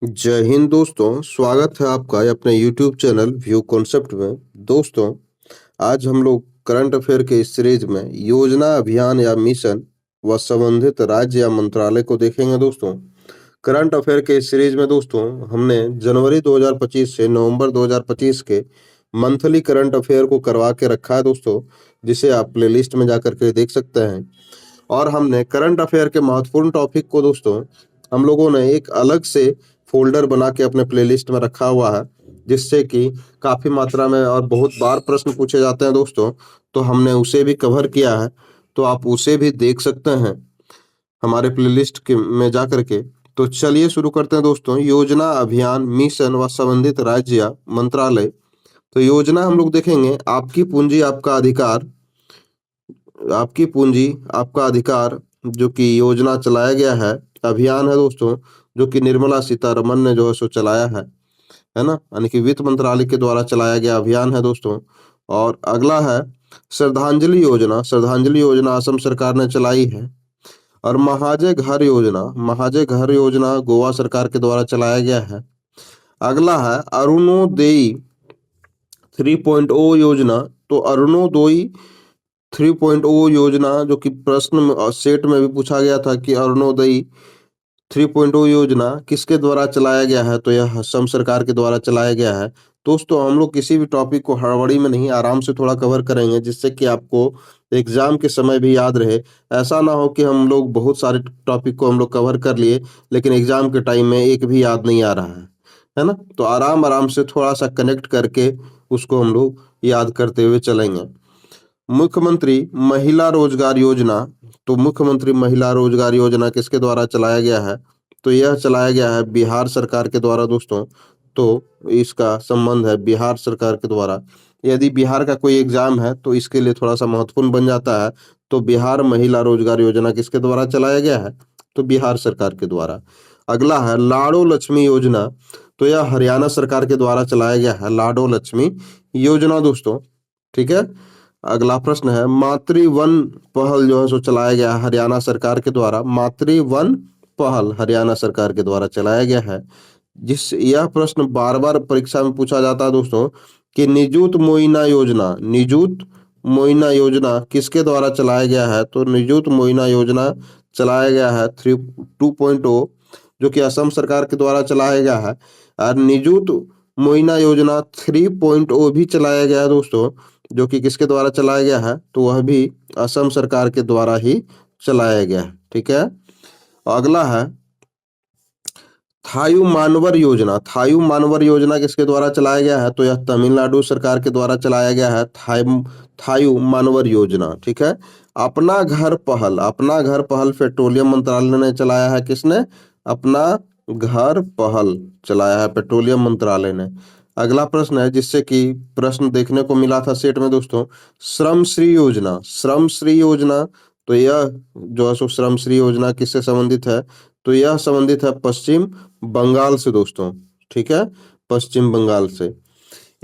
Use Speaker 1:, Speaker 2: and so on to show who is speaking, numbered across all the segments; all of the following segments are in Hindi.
Speaker 1: जय हिंद दोस्तों, स्वागत है आपका अपने यूट्यूब चैनल व्यू कॉन्सेप्ट में। दोस्तों, आज हम लोग करंट अफेयर के इस सीरीज में योजना, अभियान या मिशन व संबंधित राज्य या मंत्रालय को देखेंगे। दोस्तों, करंट अफेयर के इस सीरीज में दोस्तों हमने जनवरी 2025 से नवंबर 2025 के मंथली करंट अफेयर को करवा के रखा है दोस्तों, जिसे आप प्लेलिस्ट में जाकर के देख सकते हैं। और हमने करंट अफेयर के महत्वपूर्ण टॉपिक को दोस्तों हम लोगों ने एक अलग से फोल्डर बना के अपने प्लेलिस्ट में रखा हुआ है, जिससे कि काफी मात्रा में और बहुत बार प्रश्न पूछे जाते हैं दोस्तों, तो हमने उसे भी कवर किया है। तो आप उसे भी देख सकते हैं हमारे प्लेलिस्ट के में जा करके। तो चलिए शुरू करते हैं दोस्तों। योजना, अभियान, मिशन व संबंधित राज्य या मंत्रालय। तो योजना हम लोग देखेंगे, आपकी पूंजी आपका अधिकार। आपकी पूंजी आपका अधिकार जो कि योजना चलाया गया है। अभियान है दोस्तों, जो कि निर्मला सीतारमन ने जो है सो चलाया है ना, यानी कि वित्त मंत्रालय के द्वारा चलाया गया अभियान है दोस्तों। और अगला है श्रद्धांजलि योजना। श्रद्धांजलि योजना असम सरकार ने चलाई है। और महाजय घर योजना गोवा सरकार के द्वारा चलाया गया है। अगला है अरुणोदय 3.0 योजना। तो अरुणोदय 3.0 योजना जो कि प्रश्न सेट में भी पूछा गया था कि अरुणोदय 3.0 योजना किसके द्वारा चलाया गया है, तो यह असम सरकार के द्वारा चलाया गया है। दोस्तों, हम लोग किसी भी टॉपिक को हड़बड़ी में नहीं, आराम से थोड़ा कवर करेंगे, जिससे कि आपको एग्जाम के समय भी याद रहे। ऐसा ना हो कि हम लोग बहुत सारे टॉपिक को हम लोग कवर कर लिए, लेकिन एग्जाम के टाइम में एक भी याद नहीं आ रहा है ना। तो आराम आराम से थोड़ा सा कनेक्ट करके उसको हम लोग याद करते हुए चलेंगे। मुख्यमंत्री महिला रोजगार योजना। तो मुख्यमंत्री महिला रोजगार योजना किसके द्वारा चलाया गया है, तो यह चलाया गया है बिहार सरकार के द्वारा दोस्तों। तो इसका संबंध है बिहार सरकार के द्वारा। यदि बिहार का कोई एग्जाम है तो इसके लिए थोड़ा सा महत्वपूर्ण बन जाता है। तो बिहार महिला रोजगार योजना किसके द्वारा चलाया गया है, तो बिहार सरकार के द्वारा। अगला है लाडो लक्ष्मी योजना। तो यह हरियाणा सरकार के द्वारा चलाया गया है, लाडो लक्ष्मी योजना दोस्तों। ठीक है। अगला प्रश्न है मातृ वन पहल जो है सो चलाया गया है हरियाणा सरकार के द्वारा। मातृ वन पहल हरियाणा सरकार के द्वारा चलाया गया है। जिस यह प्रश्न बार बार परीक्षा में पूछा जाता है दोस्तों कि निजुत मोइना योजना किसके द्वारा चलाया गया है, तो निजुत मोइना योजना चलाया गया है 2.0, जो कि असम सरकार के द्वारा चलाया गया है। और निजुत मोइना योजना 3.0 भी चलाया गया है दोस्तों, जो कि किसके द्वारा चलाया गया है, तो वह भी असम सरकार के द्वारा ही चलाया गया है। ठीक है। अगला है थायु मानवर योजना। थायु मानवर योजना किसके द्वारा चलाया गया है, तो यह तमिलनाडु सरकार के द्वारा चलाया गया है थायु मानवर योजना। ठीक है। अपना घर पहल पेट्रोलियम मंत्रालय ने चलाया है। किसने? अपना घर पहल चलाया है पेट्रोलियम मंत्रालय ने। अगला प्रश्न है जिससे कि प्रश्न देखने को मिला था सेट में दोस्तों, श्रम श्री योजना। श्रम श्री योजना, तो यह जो है सो श्रम श्री योजना किससे संबंधित है, तो यह संबंधित है पश्चिम बंगाल से दोस्तों। ठीक है, पश्चिम बंगाल से।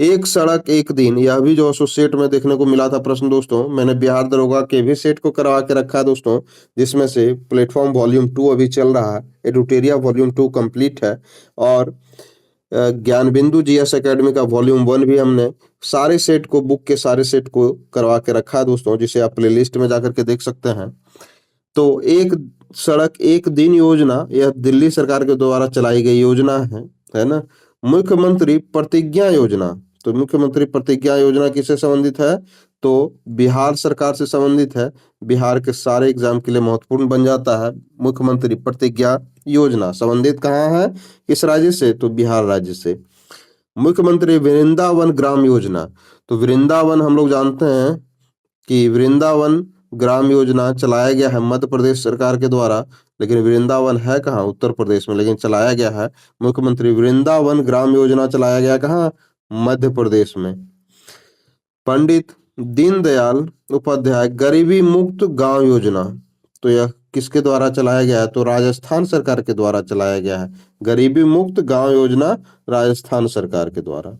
Speaker 1: एक सड़क एक दिन, यह भी जो है सो सेट में देखने को मिला था प्रश्न दोस्तों। मैंने बिहार दरोगा के भी सेट को करवा के रखा है दोस्तों, जिसमें से प्लेटफॉर्म वॉल्यूम 2 अभी चल रहा है, एडुटेरिया वॉल्यूम 2 कंप्लीट है। और ज्ञान बिंदु जीएस एकेडमी का वॉल्यूम 1 भी हमने सारे सेट को, बुक के सारे सेट को करवा के रखा है दोस्तों, जिसे आप प्लेलिस्ट में जाकर के देख सकते हैं। तो एक सड़क एक दिन योजना, यह दिल्ली सरकार के द्वारा चलाई गई योजना है ना। मुख्यमंत्री प्रतिज्ञा योजना। तो मुख्यमंत्री प्रतिज्ञा योजना किससे संबंधित है, तो बिहार सरकार से संबंधित है। बिहार के सारे एग्जाम के लिए महत्वपूर्ण बन जाता है। मुख्यमंत्री प्रतिज्ञा योजना संबंधित कहाँ है, किस राज्य से, तो बिहार राज्य से। मुख्यमंत्री वृंदावन ग्राम योजना। तो वृंदावन हम लोग जानते हैं कि वृंदावन ग्राम योजना चलाया गया है मध्य प्रदेश सरकार के द्वारा, लेकिन वृंदावन है कहाँ, उत्तर प्रदेश में, लेकिन चलाया गया है। मुख्यमंत्री वृंदावन ग्राम योजना चलाया गया कहाँ, मध्य प्रदेश में। पंडित दीनदयाल उपाध्याय गरीबी मुक्त गांव योजना, तो यह किसके द्वारा चलाया गया है, तो राजस्थान सरकार के द्वारा चलाया गया है। गरीबी मुक्त गांव योजना राजस्थान सरकार के द्वारा।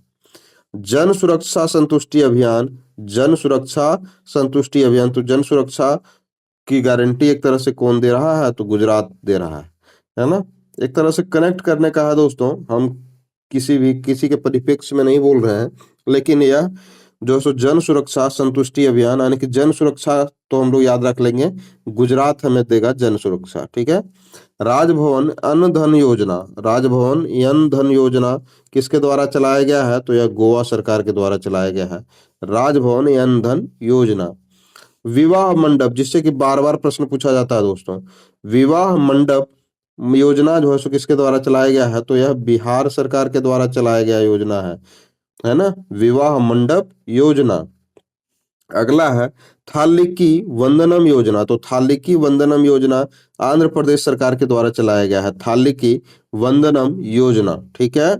Speaker 1: जन सुरक्षा संतुष्टि अभियान। जन सुरक्षा संतुष्टि अभियान, तो जन सुरक्षा की गारंटी एक तरह से कौन दे रहा है, तो गुजरात दे रहा है ना। एक तरह से कनेक्ट करने का है दोस्तों। हम किसी के परिप्रेक्ष्य में नहीं बोल रहे हैं, लेकिन यह जो सो जन सुरक्षा संतुष्टि अभियान, यानी कि जन सुरक्षा तो हम लोग याद रख लेंगे, गुजरात हमें देगा जन सुरक्षा, ठीक है। राजभवन अन्न धन योजना, राजभवन अन्न धन योजना किसके द्वारा चलाया गया है? तो यह गोवा सरकार के द्वारा चलाया गया है, राजभवन अन्न धन योजना। विवाह मंडप, जिससे कि बार बार प्रश्न पूछा जाता है दोस्तों, विवाह मंडप योजना जो है सो किसके द्वारा चलाया गया है? तो यह बिहार सरकार के द्वारा चलाया गया योजना है ना, विवाह मंडप योजना। अगला है थालिकी वंदनम योजना, तो थालिकी वंदनम योजना आंध्र प्रदेश सरकार के द्वारा चलाया गया है, थालिकी वंदनम योजना, ठीक है।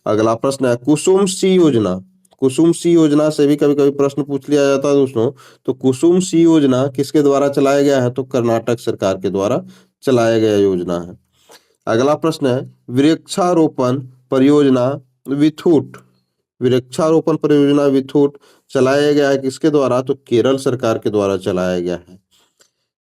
Speaker 1: अगला प्रश्न है कुसुम सी योजना, कुसुम सी योजना से भी कभी कभी प्रश्न पूछ लिया जाता है दोस्तों। तो कुसुम सी योजना किसके द्वारा चलाया गया है? तो कर्नाटक सरकार के द्वारा चलाया गया योजना है। अगला प्रश्न है वृक्षारोपण परियोजना विथुट, वृक्षारोपण परियोजना विथुट चलाया गया है किसके द्वारा? तो केरल सरकार के द्वारा चलाया गया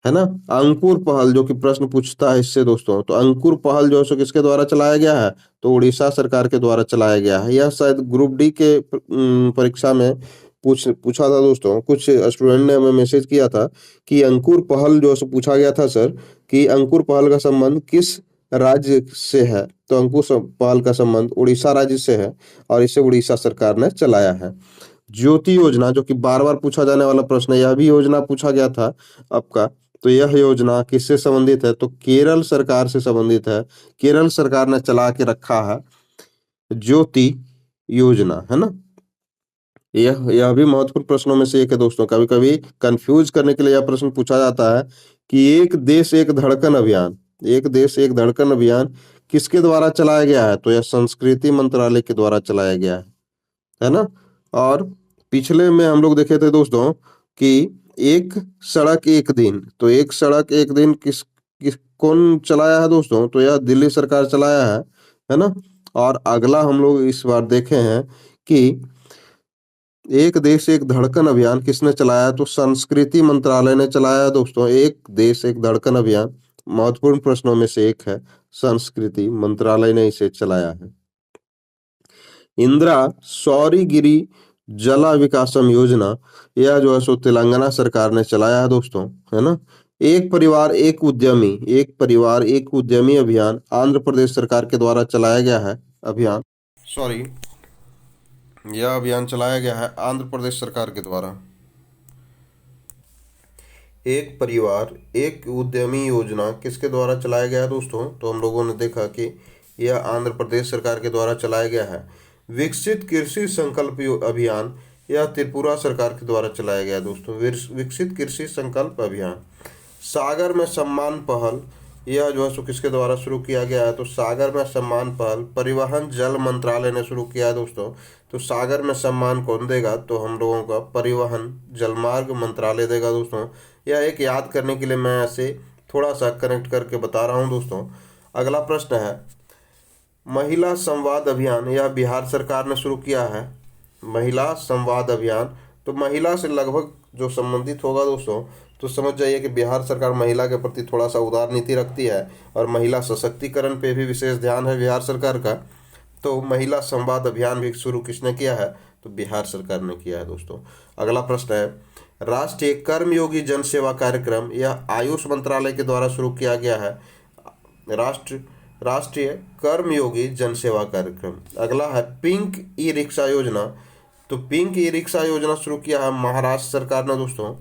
Speaker 1: है ना। अंकुर पहल जो कि प्रश्न पूछता है इससे दोस्तों, तो अंकुर पहल जो है सो किसके द्वारा चलाया गया है? तो उड़ीसा सरकार के द्वारा चलाया गया है। यह शायद ग्रुप डी के परीक्षा में पूछा था दोस्तों। कुछ स्टूडेंट ने हमें मैसेज किया था कि अंकुर पहल जो है सो पूछा गया था सर, कि अंकुर पहल का संबंध किस राज्य से है? तो अंकुर पहल का संबंध उड़ीसा राज्य से है और इसे उड़ीसा सरकार ने चलाया है। ज्योति योजना जो कि बार बार पूछा जाने वाला प्रश्न है, यह भी योजना पूछा गया था आपका। तो यह योजना किससे संबंधित है? तो केरल सरकार से संबंधित है, केरल सरकार ने चला के रखा है ज्योति योजना, है ना। यह भी महत्वपूर्ण प्रश्नों में से एक है दोस्तों। कभी कभी कंफ्यूज करने के लिए यह प्रश्न पूछा जाता है कि एक देश एक धड़कन अभियान, एक देश एक धड़कन अभियान किसके द्वारा चलाया गया है? तो यह संस्कृति मंत्रालय के द्वारा चलाया गया है ना। और पिछले में हम लोग देखे थे दोस्तों कि एक सड़क एक दिन, तो एक सड़क एक दिन किस कौन चलाया है दोस्तों? तो यह दिल्ली सरकार चलाया है ना। और अगला हम लोग इस बार देखे हैं कि एक देश एक धड़कन अभियान किसने चलाया है? तो संस्कृति मंत्रालय ने चलाया है दोस्तों। एक देश एक धड़कन अभियान महत्वपूर्ण प्रश्नों में से एक है, संस्कृति मंत्रालय ने इसे चलाया है। इंदिरा सौरगिरी जला विकासम योजना, यह जो है सो तेलंगाना सरकार ने चलाया है दोस्तों, है ना। एक परिवार एक उद्यमी, एक परिवार एक उद्यमी अभियान आंध्र प्रदेश सरकार के द्वारा चलाया गया है अभियान, सॉरी, यह अभियान चलाया गया है आंध्र प्रदेश सरकार के द्वारा। एक परिवार एक उद्यमी योजना किसके द्वारा चलाया गया है दोस्तों? तो हम लोगों ने देखा कि यह आंध्र प्रदेश सरकार के द्वारा चलाया गया है। विकसित कृषि संकल्प अभियान, यह त्रिपुरा सरकार के द्वारा चलाया गया है दोस्तों, विकसित कृषि संकल्प अभियान। सागर में सम्मान पहल, यह जो है सो किसके द्वारा शुरू किया गया है? तो सागर में सम्मान पहल परिवहन जल मंत्रालय ने शुरू किया है दोस्तों। तो सागर में सम्मान कौन देगा? तो हम लोगों का परिवहन जलमार्ग मंत्रालय देगा दोस्तों। यह एक याद करने के लिए मैं ऐसे थोड़ा सा कनेक्ट करके बता रहा हूँ दोस्तों। अगला प्रश्न है महिला संवाद अभियान, यह बिहार सरकार ने शुरू किया है, महिला संवाद अभियान। तो महिला से लगभग जो संबंधित होगा दोस्तों, तो समझ जाइए कि बिहार सरकार महिला के प्रति थोड़ा सा उदार नीति रखती है और महिला सशक्तिकरण पे भी विशेष ध्यान है बिहार सरकार का। तो महिला संवाद अभियान भी शुरू किसने किया है? तो बिहार सरकार ने किया है दोस्तों। अगला प्रश्न है राष्ट्रीय कर्मयोगी जन सेवा कार्यक्रम, यह आयुष मंत्रालय के द्वारा शुरू किया गया है, राष्ट्रीय कर्मयोगी जन सेवा कार्यक्रम। अगला है पिंक ई रिक्शा योजना, तो पिंक ई रिक्शा योजना शुरू किया है महाराष्ट्र सरकार ने दोस्तों,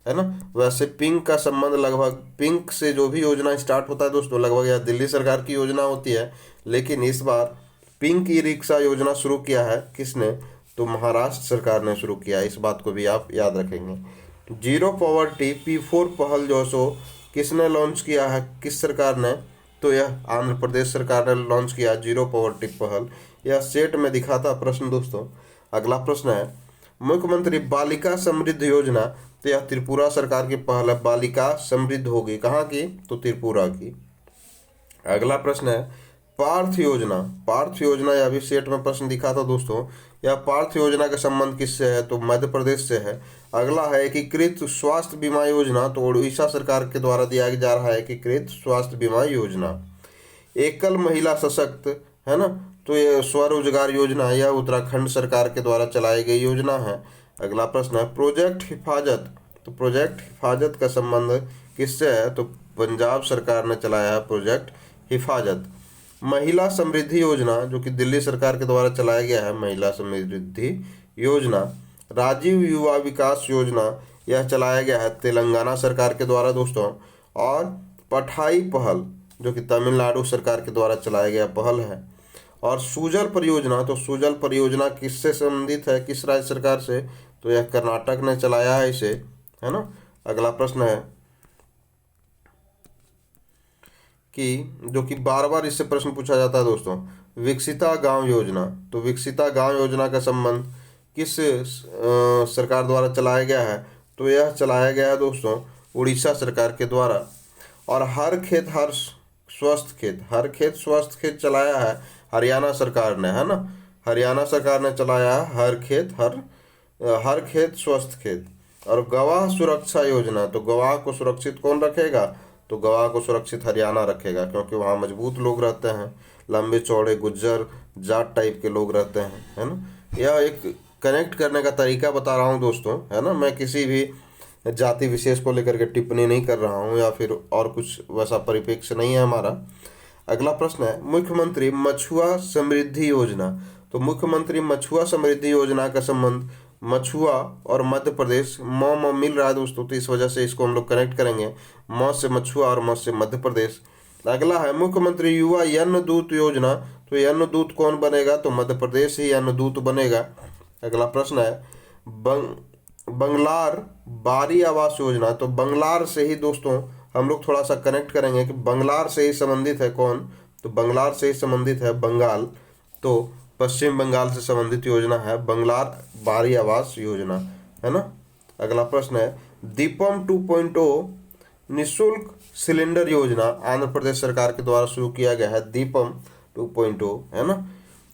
Speaker 1: है ना। वैसे पिंक का संबंध लगभग पिंक से जो भी योजना स्टार्ट होता है दोस्तों, लगभग यह दिल्ली सरकार की योजना होती है, लेकिन इस बार पिंक ई रिक्शा योजना शुरू किया है किसने? तो महाराष्ट्र सरकार ने शुरू किया, इस बात को भी आप याद रखेंगे। जीरो पॉवर्टी P4 पहल जो सो किसने लॉन्च किया है, किस सरकार ने? तो यह आंध्र प्रदेश सरकार ने लॉन्च किया जीरो पॉवर्टी पहल। यह सेट में दिखा था प्रश्न दोस्तों। अगला प्रश्न है मुख्यमंत्री बालिका समृद्ध योजना, तो यह त्रिपुरा सरकार की पहल है, बालिका समृद्ध होगी कहाँ की? तो त्रिपुरा की। अगला प्रश्न है पार्थ योजना, पार्थ योजना यह भी सेट में प्रश्न दिखा था दोस्तों। यह पार्थ योजना का संबंध किससे है? तो मध्य प्रदेश से है। अगला है एकीकृत स्वास्थ्य बीमा योजना, तो उड़ीसा सरकार के द्वारा दिया जा रहा है एकीकृत स्वास्थ्य बीमा योजना। एकल महिला सशक्त, है ना, तो ये स्वरोजगार योजना यह उत्तराखंड सरकार के द्वारा चलाई गई योजना है। अगला प्रश्न है प्रोजेक्ट हिफाजत, तो प्रोजेक्ट हिफाजत का संबंध किससे है, तो पंजाब सरकार ने चलाया है प्रोजेक्ट हिफाजत। महिला समृद्धि योजना जो कि दिल्ली सरकार के द्वारा चलाया गया है, महिला समृद्धि योजना। राजीव युवा विकास योजना यह चलाया गया है तेलंगाना सरकार के द्वारा दोस्तों। और पठाई पहल जो कि तमिलनाडु सरकार के द्वारा चलाया गया पहल है। और सुजल परियोजना, तो सुजल परियोजना किससे संबंधित है, किस राज्य सरकार से, तो यह कर्नाटक ने चलाया है इसे, है ना। अगला प्रश्न है कि जो कि बार बार इससे प्रश्न पूछा जाता है दोस्तों, विकसिता गांव योजना, तो विकसिता गांव योजना का संबंध किस सरकार द्वारा चलाया गया है, तो यह चलाया गया है दोस्तों उड़ीसा सरकार के द्वारा। और हर खेत हर स्वस्थ खेत, हर खेत स्वस्थ खेत चलाया है हरियाणा सरकार ने, है ना, हरियाणा सरकार ने चलाया है हर खेत स्वस्थ खेत। और गवाह सुरक्षा योजना, तो गवाह को सुरक्षित कौन रखेगा, तो गवाह को सुरक्षित हरियाणा रखेगा, क्योंकि वहाँ मजबूत लोग रहते हैं, लंबे चौड़े गुज्जर जाट टाइप के लोग रहते हैं, है ना। यह एक कनेक्ट करने का तरीका बता रहा हूँ दोस्तों, है ना, मैं किसी भी जाति विशेष को लेकर के टिप्पणी नहीं कर रहा हूँ या फिर और कुछ वैसा परिप्रेक्ष्य नहीं है हमारा। अगला प्रश्न है मुख्यमंत्री मछुआ समृद्धि योजना, तो मुख्यमंत्री मछुआ समृद्धि योजना का संबंध मछुआ और मध्य प्रदेश म मिल रहा है दोस्तों, तो इस वजह से इसको हम लोग कनेक्ट करेंगे, म से मछुआ और म से मध्य प्रदेश। अगला है मुख्यमंत्री युवा अन्न दूत योजना, तो अन्न दूत कौन बनेगा, तो मध्य प्रदेश ही अन्न दूत बनेगा। अगला प्रश्न है बंगलार बारी आवास योजना, तो बंगलार से ही दोस्तों हम लोग थोड़ा सा कनेक्ट करेंगे कि बंगलार से ही संबंधित है कौन, तो बंगलार से ही संबंधित है बंगाल, तो पश्चिम बंगाल से संबंधित योजना है बंगलार बारी आवास योजना, है ना। अगला प्रश्न है दीपम 2.0 निःशुल्क सिलेंडर योजना आंध्र प्रदेश सरकार के द्वारा शुरू किया गया है, दीपम 2.0, है ना।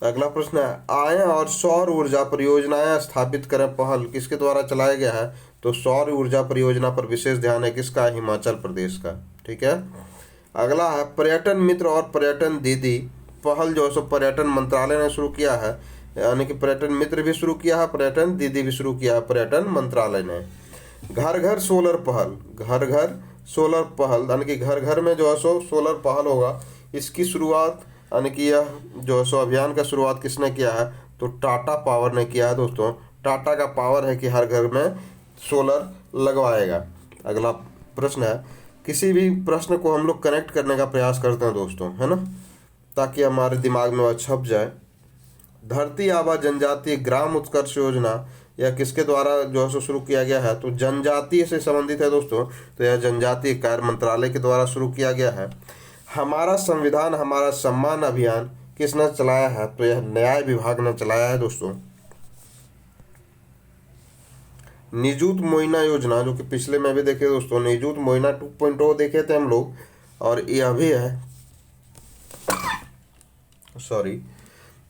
Speaker 1: अगला प्रश्न है आय और सौर ऊर्जा परियोजनाएं स्थापित करें पहल किसके द्वारा चलाया गया है, तो सौर ऊर्जा परियोजना पर विशेष ध्यान है किसका, हिमाचल प्रदेश का, ठीक है। अगला है पर्यटन मित्र और पर्यटन दीदी पहल जो है सो पर्यटन मंत्रालय ने शुरू किया है, यानी कि पर्यटन मित्र भी शुरू किया है, पर्यटन दीदी भी शुरू किया है पर्यटन मंत्रालय ने। घर घर सोलर पहल, घर घर सोलर पहल यानी कि घर घर में जो है सो सोलर पहल होगा, इसकी शुरुआत यानी कि यह जो है सो अभियान का शुरुआत किसने किया है, तो टाटा पावर ने किया है दोस्तों। टाटा का पावर है कि हर घर में सोलर लगवाएगा। अगला प्रश्न है किसी भी प्रश्न को हम लोग कनेक्ट करने का प्रयास करते हैं दोस्तों, है ना, ताकि हमारे दिमाग में वह छप जाए। धरती आबा जनजातीय ग्राम उत्कर्ष योजना यह किसके द्वारा जो है सो शुरू किया गया है, तो जनजातीय से संबंधित है दोस्तों, तो यह जनजातीय कार्य मंत्रालय के द्वारा शुरू किया गया है। हमारा संविधान हमारा सम्मान अभियान किसने चलाया है, तो यह न्याय विभाग ने चलाया है दोस्तों। निजुत मोइना योजना जो कि पिछले में भी देखे दोस्तों, निजुत मोइना 2.0 देखे थे हम लोग, और यह भी है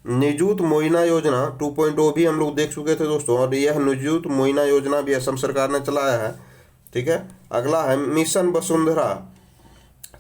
Speaker 1: निजुत मोइना योजना 2.0 भी हम लोग देख चुके थे दोस्तों, और यह निजुत मोइना योजना भी असम सरकार ने चलाया है, ठीक है। अगला है मिशन वसुंधरा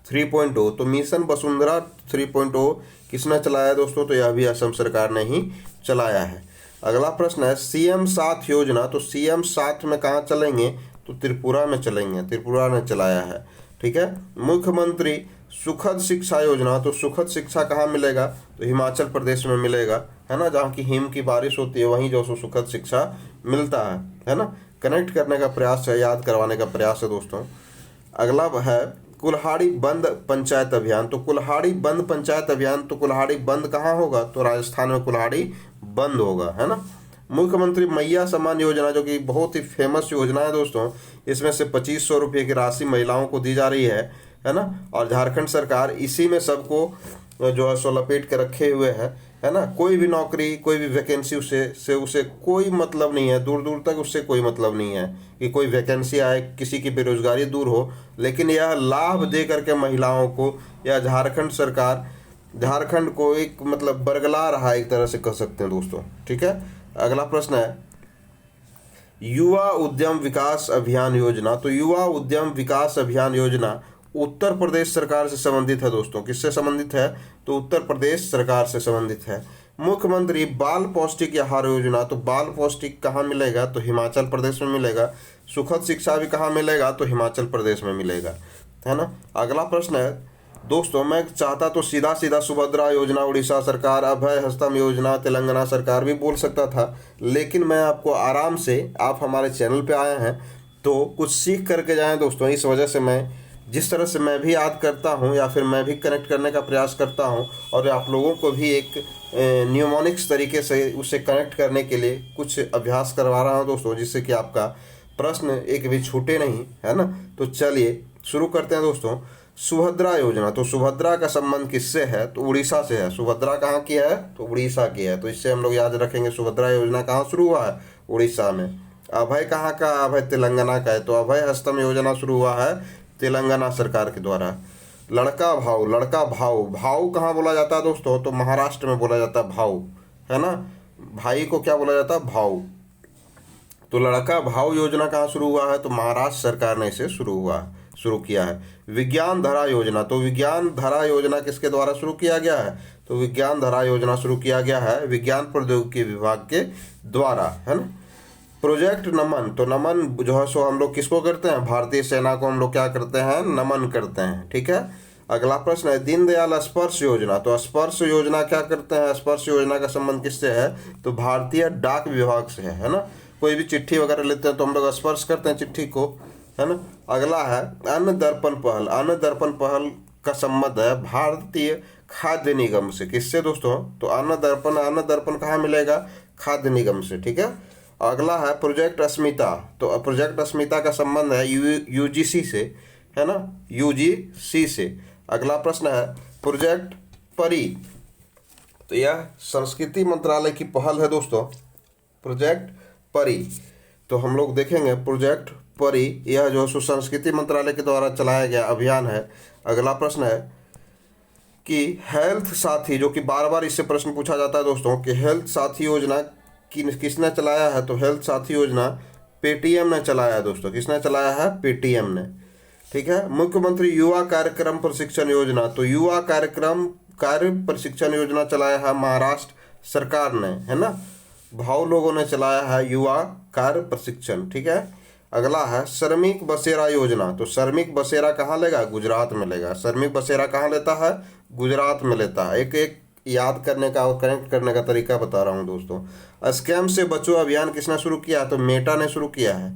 Speaker 1: 3.0, तो मिशन वसुंधरा 3.0 किसने चलाया है दोस्तों, तो यह भी असम सरकार ने ही चलाया है। अगला प्रश्न है सीएम साथ योजना, तो सीएम साथ में कहाँ चलेंगे, तो त्रिपुरा में चलेंगे, त्रिपुरा ने चलाया है, ठीक है। मुख्यमंत्री सुखद शिक्षा योजना, तो सुखद शिक्षा कहाँ मिलेगा, तो हिमाचल प्रदेश में मिलेगा, है ना, जहाँ की हिम की बारिश होती है वहीं जो सुखद शिक्षा मिलता है ना। कनेक्ट करने का प्रयास है, याद करवाने का प्रयास है दोस्तों। अगला है कुल्हाड़ी बंद पंचायत अभियान, तो कुल्हाड़ी बंद पंचायत अभियान, तो कुल्हाड़ी बंद कहाँ होगा, तो राजस्थान में कुल्हाड़ी बंद होगा, है ना। मुख्यमंत्री मैया सम्मान योजना जो कि बहुत ही फेमस योजना है दोस्तों, इसमें से 2500 रुपये की राशि महिलाओं को दी जा रही है ना, और झारखंड सरकार इसी में सबको जो है सो लपेट के रखे हुए है ना। कोई भी नौकरी कोई भी वैकेंसी उसे कोई मतलब नहीं है, दूर दूर तक उससे कोई मतलब नहीं है कि कोई वैकेंसी आए, किसी की बेरोजगारी दूर हो, लेकिन यह लाभ दे करके महिलाओं को या झारखंड सरकार झारखंड को एक मतलब बरगला रहा है, एक तरह से कह सकते हैं दोस्तों, ठीक है। अगला प्रश्न है युवा उद्यम विकास अभियान योजना, तो युवा उद्यम विकास अभियान योजना उत्तर प्रदेश सरकार से संबंधित है दोस्तों। किससे संबंधित है? तो उत्तर प्रदेश सरकार से संबंधित है। मुख्यमंत्री बाल पौष्टिक आहार योजना, तो बाल पौष्टिक कहाँ मिलेगा? तो हिमाचल प्रदेश में मिलेगा। सुखद शिक्षा भी कहाँ मिलेगा? तो हिमाचल प्रदेश में मिलेगा, है ना। अगला प्रश्न है दोस्तों, मैं चाहता तो सीधा सीधा सुभद्रा योजना उड़ीसा सरकार, अभय हस्तम योजना तेलंगाना सरकार भी बोल सकता था, लेकिन मैं आपको आराम से, आप हमारे चैनल पे आए हैं तो कुछ सीख करके जाएं दोस्तों। इस वजह से मैं जिस तरह से मैं भी याद करता हूं या फिर मैं भी कनेक्ट करने का प्रयास करता हूं, और आप लोगों को भी एक न्यूमोनिक्स तरीके से उसे कनेक्ट करने के लिए कुछ अभ्यास करवा रहा हूं दोस्तों, जिससे कि आपका प्रश्न एक भी छूटे नहीं, है ना। तो चलिए शुरू करते हैं दोस्तों। सुभद्रा योजना, तो सुभद्रा का संबंध किससे है? तो उड़ीसा से है। सुभद्रा कहाँ की है? तो उड़ीसा की है। तो इससे हम लोग याद रखेंगे सुभद्रा योजना कहाँ शुरू हुआ है? उड़ीसा में। अभय कहाँ का? अभय तेलंगाना का है। तो अभय हस्तम योजना शुरू हुआ है तेलंगाना सरकार के द्वारा। लड़का भाव, लड़का भाव, भाव कहाँ बोला जाता है दोस्तों? तो महाराष्ट्र में बोला जाता है भाव, है ना। भाई को क्या बोला जाता है? भाव। तो लड़का भाव योजना कहाँ शुरू हुआ है? तो महाराष्ट्र सरकार ने इसे शुरू किया है। विज्ञान धरा योजना, तो विज्ञान धरा योजना किसके द्वारा शुरू किया गया है? तो विज्ञान धरा योजना शुरू किया गया है विज्ञान प्रौद्योगिकी विभाग के द्वारा, है ना। प्रोजेक्ट नमन, तो नमन जो है सो हम लोग किसको करते हैं? भारतीय सेना को हम लोग क्या करते हैं? नमन करते हैं, ठीक है। अगला प्रश्न है दीनदयाल स्पर्श योजना, तो स्पर्श योजना क्या करते हैं? स्पर्श योजना का संबंध किससे है? तो भारतीय डाक विभाग से है ना। कोई भी चिट्ठी वगैरह लेते हैं तो हम लोग स्पर्श करते हैं चिट्ठी को, है ना। अगला है अन्न दर्पण पहल, अन्न दर्पण पहल का संबंध है भारतीय खाद्य निगम से। किससे दोस्तों? तो अन्न दर्पण कहाँ मिलेगा? खाद्य निगम से, ठीक है। अगला है प्रोजेक्ट अस्मिता, तो प्रोजेक्ट अस्मिता का संबंध है यूजीसी से, है ना, यूजीसी से। अगला प्रश्न है प्रोजेक्ट परी, तो यह संस्कृति मंत्रालय की पहल है दोस्तों, प्रोजेक्ट परी। तो हम लोग देखेंगे प्रोजेक्ट परी, यह जो संस्कृति मंत्रालय के द्वारा चलाया गया अभियान है। अगला प्रश्न है कि हेल्थ साथी, जो कि बार बार इससे प्रश्न पूछा जाता है दोस्तों कि हेल्थ साथी योजना किसने चलाया है? तो हेल्थ साथी योजना पेटीएम ने चलाया है दोस्तों। किसने चलाया है? पेटीएम ने, ठीक है। मुख्यमंत्री युवा कार्यक्रम प्रशिक्षण योजना, तो युवा कार्य प्रशिक्षण योजना चलाया है महाराष्ट्र सरकार ने, है ना। भाव लोगों ने चलाया है युवा कार्य प्रशिक्षण, ठीक है। अगला है श्रमिक बसेरा योजना, तो श्रमिक बसेरा कहाँ लेगा? गुजरात में लेगा। श्रमिक बसेरा कहाँ लेता है? गुजरात में लेता है। एक एक याद करने का और कनेक्ट करने का तरीका बता रहा हूँ दोस्तों। स्कैम से बचो अभियान किसने शुरू किया? तो मेटा ने शुरू किया है।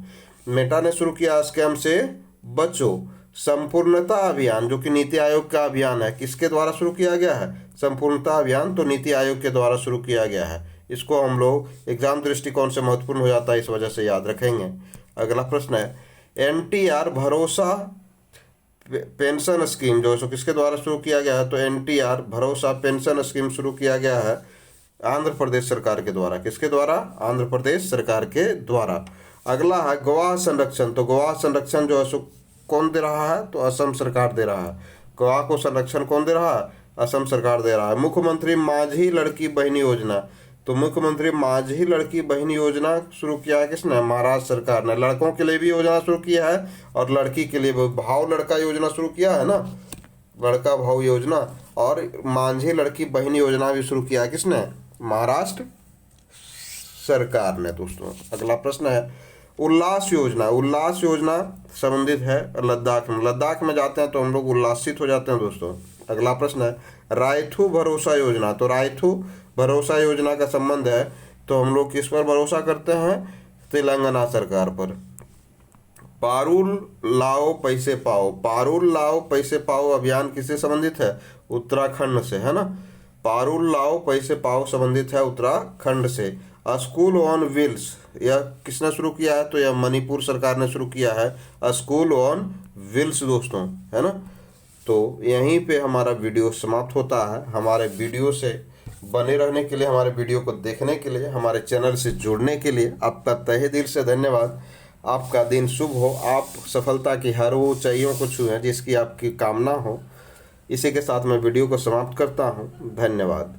Speaker 1: मेटा ने शुरू किया स्कैम से बचो। संपूर्णता अभियान, जो कि नीति आयोग का अभियान है, किसके द्वारा शुरू किया गया है? संपूर्णता अभियान तो नीति आयोग के द्वारा शुरू किया गया है। इसको हम लोग एग्जाम दृष्टिकोण से महत्वपूर्ण हो जाता है, इस वजह से याद रखेंगे। अगला प्रश्न है एनटीआर भरोसा पेंशन स्कीम, जो है किसके द्वारा शुरू किया गया है? तो एनटीआर भरोसा पेंशन स्कीम शुरू किया गया है आंध्र प्रदेश सरकार के द्वारा। किसके द्वारा? आंध्र प्रदेश सरकार के द्वारा। अगला है गवाह संरक्षण, तो गवाह संरक्षण जो है कौन दे रहा है? तो असम सरकार दे रहा है। गवाह को संरक्षण कौन दे रहा है? असम सरकार दे रहा है। मुख्यमंत्री माझी लड़की बहन योजना, तो मुख्यमंत्री माझी लड़की बहन योजना शुरू किया है किसने? महाराष्ट्र सरकार ने। लड़कों के लिए भी योजना शुरू किया है और लड़की के लिए भी भाव लड़का योजना शुरू किया है ना, लड़का भाव योजना। और माझी लड़की बहन योजना भी शुरू किया है किसने? महाराष्ट्र सरकार ने दोस्तों। अगला प्रश्न है उल्लास योजना, उल्लास योजना संबंधित है लद्दाख में। लद्दाख में जाते हैं तो हम लोग उल्लासित हो जाते हैं दोस्तों। अगला प्रश्न है रायथू भरोसा योजना, तो रायथू भरोसा योजना का संबंध है तो हम लोग किस पर भरोसा करते हैं? तेलंगाना सरकार पर। पारुल लाओ पैसे पाओ, पारुल लाओ पैसे पाओ अभियान किससे संबंधित है? उत्तराखंड से, है ना। पारुल लाओ पैसे पाओ संबंधित है उत्तराखंड से। स्कूल ऑन व्हील्स, यह किसने शुरू किया है? तो यह मणिपुर सरकार ने शुरू किया है स्कूल ऑन व्हील्स दोस्तों, है ना। तो यहीं पे हमारा वीडियो समाप्त होता है। हमारे वीडियो से बने रहने के लिए, हमारे वीडियो को देखने के लिए, हमारे चैनल से जुड़ने के लिए आपका तहे दिल से धन्यवाद। आपका दिन शुभ हो, आप सफलता की हर वो ऊंचाइयों को छुएं जिसकी आपकी कामना हो। इसी के साथ मैं वीडियो को समाप्त करता हूं। धन्यवाद।